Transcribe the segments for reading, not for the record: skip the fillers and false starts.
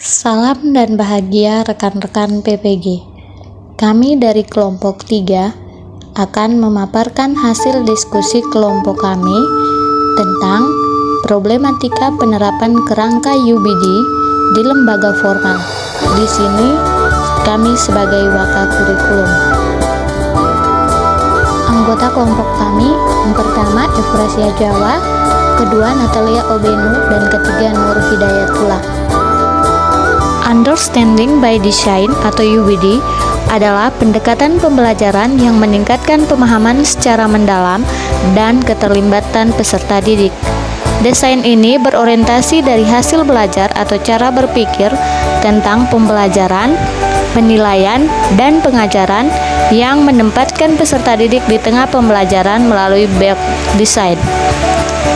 Salam dan bahagia rekan-rekan PPG. Kami dari kelompok 3 akan memaparkan hasil diskusi kelompok kami tentang problematika penerapan kerangka UBD di lembaga formal. Di sini kami sebagai wakakurikulum. Anggota kelompok kami yang pertama Efrasia Jawa, kedua Natalia Obenu, dan ketiga Nur Hidayatullah. Understanding by Design atau UBD adalah pendekatan pembelajaran yang meningkatkan pemahaman secara mendalam dan keterlibatan peserta didik. Desain ini berorientasi dari hasil belajar atau cara berpikir tentang pembelajaran, penilaian, dan pengajaran yang menempatkan peserta didik di tengah pembelajaran melalui back design.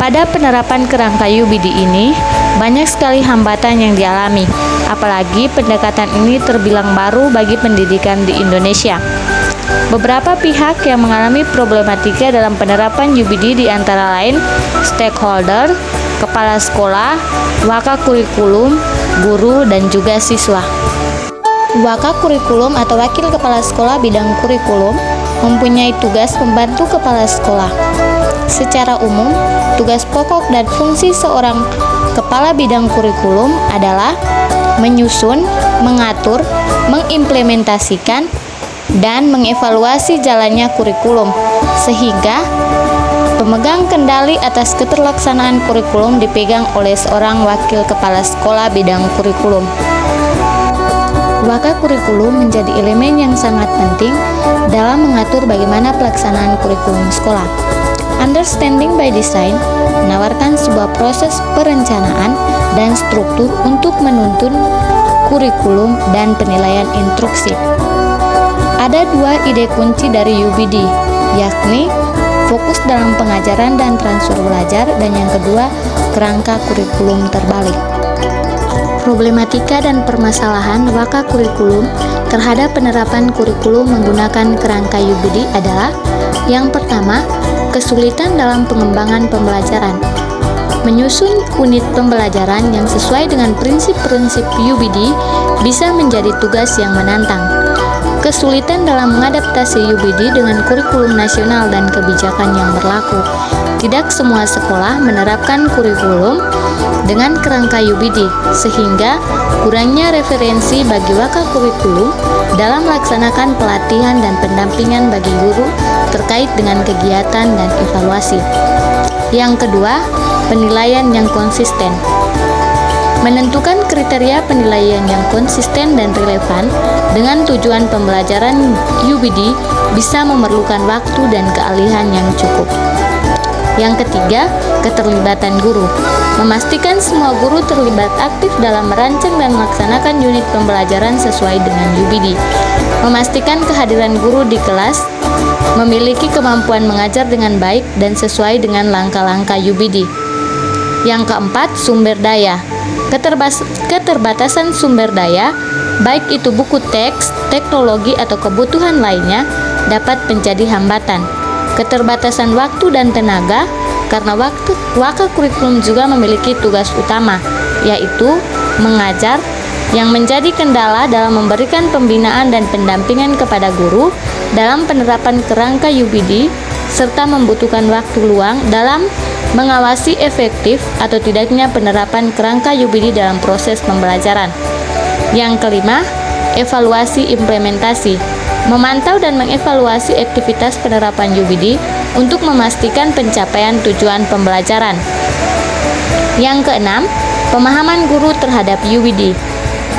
Pada penerapan kerangka UBD ini, banyak sekali hambatan yang dialami, apalagi pendekatan ini terbilang baru bagi pendidikan di Indonesia. Beberapa pihak yang mengalami problematika dalam penerapan UBD di antara lain stakeholder, kepala sekolah, wakakurikulum, guru, dan juga siswa. Wakakurikulum atau wakil kepala sekolah bidang kurikulum mempunyai tugas membantu kepala sekolah. Secara umum, tugas pokok dan fungsi seorang kepala bidang kurikulum adalah menyusun, mengatur, mengimplementasikan, dan mengevaluasi jalannya kurikulum, sehingga pemegang kendali atas keterlaksanaan kurikulum dipegang oleh seorang wakil kepala sekolah bidang kurikulum. Wakakurikulum menjadi elemen yang sangat penting dalam mengatur bagaimana pelaksanaan kurikulum sekolah. Understanding by Design menawarkan sebuah proses perencanaan dan struktur untuk menuntun kurikulum dan penilaian instruksi. Ada dua ide kunci dari UBD, yakni fokus dalam pengajaran dan transfer belajar, dan yang kedua, kerangka kurikulum terbalik. Problematika dan permasalahan wakakurikulum terhadap penerapan kurikulum menggunakan kerangka UBD adalah: yang pertama, kesulitan dalam pengembangan pembelajaran. Menyusun unit pembelajaran yang sesuai dengan prinsip-prinsip UBD bisa menjadi tugas yang menantang. Kesulitan dalam mengadaptasi UBD dengan kurikulum nasional dan kebijakan yang berlaku. Tidak semua sekolah menerapkan kurikulum dengan kerangka UBD, sehingga kurangnya referensi bagi wakakurikulum dalam melaksanakan pelatihan dan pendampingan bagi guru terkait dengan kegiatan dan evaluasi. Yang kedua, penilaian yang konsisten. Menentukan kriteria penilaian yang konsisten dan relevan dengan tujuan pembelajaran UBD bisa memerlukan waktu dan keahlian yang cukup. Yang ketiga, keterlibatan guru. Memastikan semua guru terlibat aktif dalam merancang dan melaksanakan unit pembelajaran sesuai dengan UBD. Memastikan kehadiran guru di kelas, memiliki kemampuan mengajar dengan baik dan sesuai dengan langkah-langkah UBD. Yang keempat, sumber daya. Keterbatasan sumber daya, baik itu buku teks, teknologi, atau kebutuhan lainnya, dapat menjadi hambatan. Keterbatasan waktu dan tenaga, karena wakakurikulum juga memiliki tugas utama, yaitu mengajar, yang menjadi kendala dalam memberikan pembinaan dan pendampingan kepada guru dalam penerapan kerangka UBD, serta membutuhkan waktu luang dalam mengawasi efektif atau tidaknya penerapan kerangka UBD dalam proses pembelajaran. Yang kelima, evaluasi implementasi. Memantau dan mengevaluasi aktivitas penerapan UBD untuk memastikan pencapaian tujuan pembelajaran. Yang keenam, pemahaman guru terhadap UBD.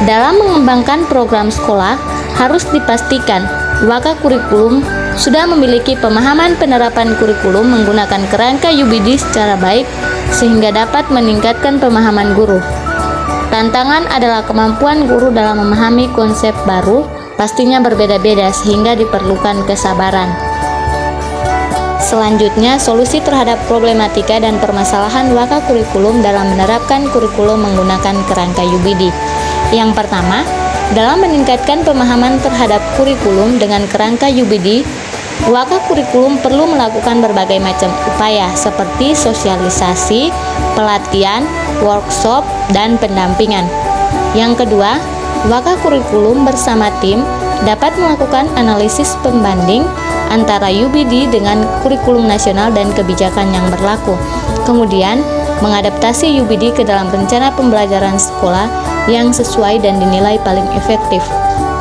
Dalam mengembangkan program sekolah, harus dipastikan wakakurikulum sudah memiliki pemahaman penerapan kurikulum menggunakan kerangka UBD secara baik sehingga dapat meningkatkan pemahaman guru. Tantangan adalah kemampuan guru dalam memahami konsep baru, pastinya berbeda-beda sehingga diperlukan kesabaran. Selanjutnya, solusi terhadap problematika dan permasalahan wakakurikulum dalam menerapkan kurikulum menggunakan kerangka UBD. Yang pertama, dalam meningkatkan pemahaman terhadap kurikulum dengan kerangka UBD, wakakurikulum perlu melakukan berbagai macam upaya seperti sosialisasi, pelatihan, workshop, dan pendampingan. Yang kedua, Waka kurikulum bersama tim dapat melakukan analisis pembanding antara UBD dengan kurikulum nasional dan kebijakan yang berlaku. Kemudian, mengadaptasi UBD ke dalam rencana pembelajaran sekolah yang sesuai dan dinilai paling efektif.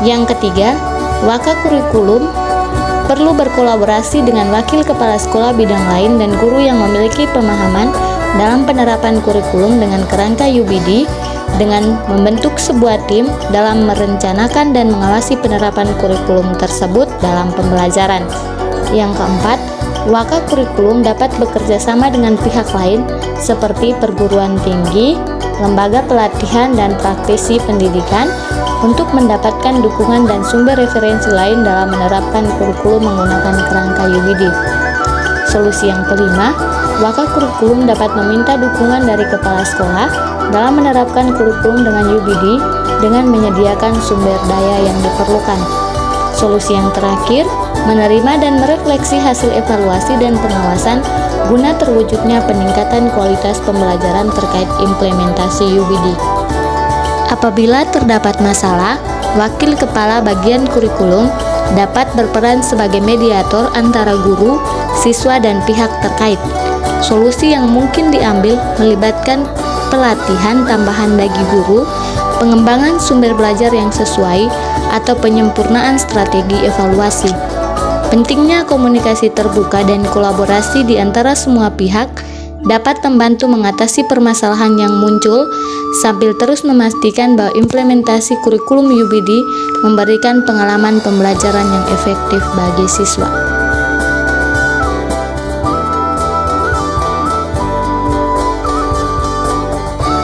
Yang ketiga, Waka kurikulum perlu berkolaborasi dengan wakil kepala sekolah bidang lain dan guru yang memiliki pemahaman dalam penerapan kurikulum dengan kerangka UBD dengan membentuk sebuah tim dalam merencanakan dan mengawasi penerapan kurikulum tersebut dalam pembelajaran. Yang keempat, Waka kurikulum dapat bekerja sama dengan pihak lain seperti perguruan tinggi, lembaga pelatihan dan praktisi pendidikan untuk mendapatkan dukungan dan sumber referensi lain dalam menerapkan kurikulum menggunakan kerangka UBD. Solusi yang kelima, Waka kurikulum dapat meminta dukungan dari kepala sekolah dalam menerapkan kurikulum dengan UBD dengan menyediakan sumber daya yang diperlukan. Solusi yang terakhir, menerima dan merefleksi hasil evaluasi dan pengawasan guna terwujudnya peningkatan kualitas pembelajaran terkait implementasi UBD. Apabila terdapat masalah, wakil kepala bagian kurikulum dapat berperan sebagai mediator antara guru, siswa, dan pihak terkait. Solusi yang mungkin diambil melibatkan pelatihan tambahan bagi guru, pengembangan sumber belajar yang sesuai, atau penyempurnaan strategi evaluasi. Pentingnya komunikasi terbuka dan kolaborasi di antara semua pihak dapat membantu mengatasi permasalahan yang muncul sambil terus memastikan bahwa implementasi kurikulum UBD memberikan pengalaman pembelajaran yang efektif bagi siswa.